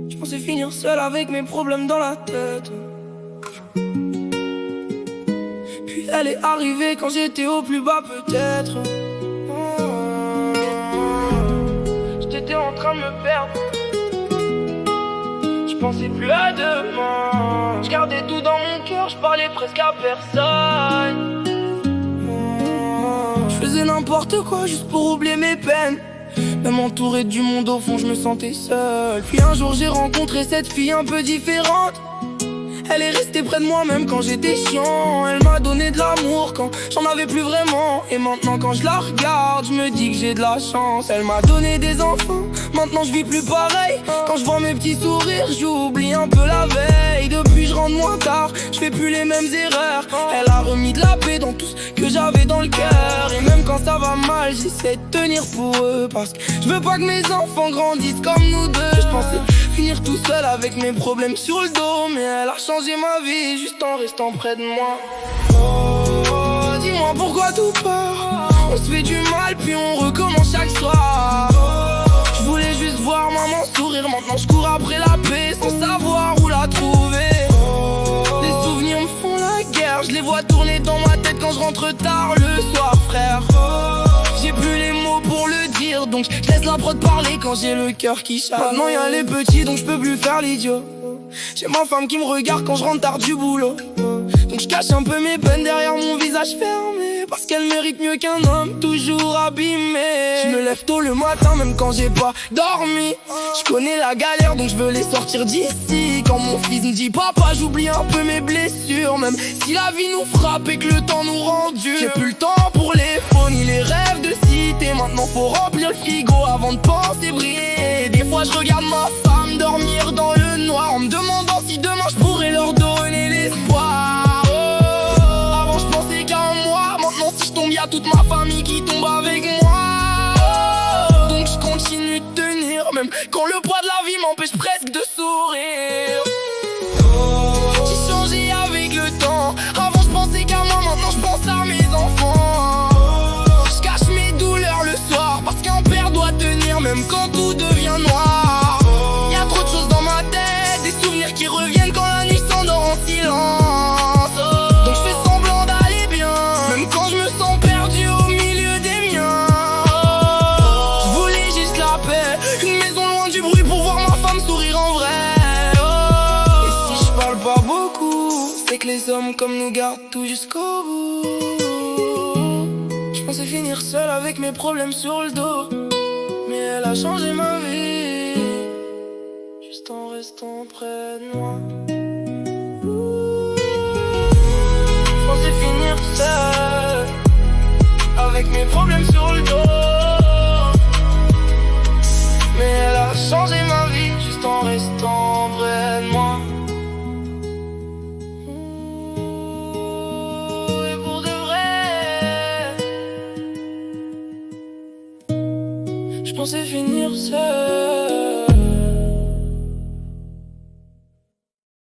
Je pensais finir seul avec mes problèmes dans la tête. Puis elle est arrivée quand j'étais au plus bas peut-être. J'étais en train de me perdre. Je pensais plus à demain. Je gardais tout dans mon cœur, je parlais presque à personne. Je faisais n'importe quoi juste pour oublier mes peines. Même entouré du monde au fond je me sentais seul. Puis un jour j'ai rencontré cette fille un peu différente. Elle est restée près de moi même quand j'étais chiant. Elle m'a donné de l'amour quand j'en avais plus vraiment. Et maintenant quand je la regarde, je me dis que j'ai de la chance. Elle m'a donné des enfants, maintenant je vis plus pareil. Quand je vois mes petits sourires, j'oublie un peu la veille. Depuis je rentre moins tard, je fais plus les mêmes erreurs. Elle a remis de la paix dans tout ce que j'avais dans le cœur. Et même quand ça va mal, j'essaie de tenir pour eux. Parce que je veux pas que mes enfants grandissent comme nous deux. Je pensais finir tout seul avec mes problèmes sur le dos. Mais elle a changé ma vie juste en restant près de moi. Oh, dis-moi pourquoi tout part. On se fait du mal puis on recommence chaque soir. Je voulais juste voir maman sourire. Maintenant je cours après la paix sans savoir où la trouver. Les souvenirs me font la guerre. Je les vois tourner dans ma tête quand je rentre tard le soir, frère. J'ai plus les mots pour le dire, donc je laisse la prod parler quand j'ai le cœur qui chale. Maintenant y'a les petits donc je peux plus faire l'idiot. J'ai ma femme qui me regarde quand je rentre tard du boulot. Donc je cache un peu mes peines derrière mon visage fermé. Parce qu'elle mérite mieux qu'un homme toujours abîmé. Je me lève tôt le matin même quand j'ai pas dormi. Je connais la galère donc je veux les sortir d'ici. Quand mon fils me dit papa j'oublie un peu mes blessures. Même si la vie nous frappe et que le temps nous rend dur. J'ai plus le temps pour les faux ni les rêves de cité. Maintenant faut remplir le frigo avant de penser briller. Des fois je regarde ma femme dormir dans le noir en me demandant si demain je pourrais leur donner l'espoir. Avant je pensais qu'à moi, maintenant si je tombe y'a toute ma famille qui tombe avec moi. Donc je continue de tenir même quand le poids de la vie m'empêche presque de sourire. J'ai changé avec le temps. Avant je pensais qu'à moi, maintenant je pense à mes enfants. Je cache mes douleurs le soir parce qu'un père doit tenir même quand tout devient noir. Y'a trop de choses dans ma tête, des souvenirs qui reviennent quand la nuit s'endort en silence. Donc je fais semblant d'aller bien, même quand je me sens perdu au milieu des miens. Je voulais juste la paix, une maison loin du bruit pour voir ma femme sourire en vrai. Et si je parle pas beaucoup, c'est que les hommes comme nous gardent tout jusqu'au bout. Je pensais finir seul avec mes problèmes sur le dos. Mais elle a changé ma vie juste en restant près de moi. Je pensais finir seul avec mes problèmes sur le dos. Mais elle a changé ma vie juste en restant près de moi. Et pour de vrai, je pensais finir seul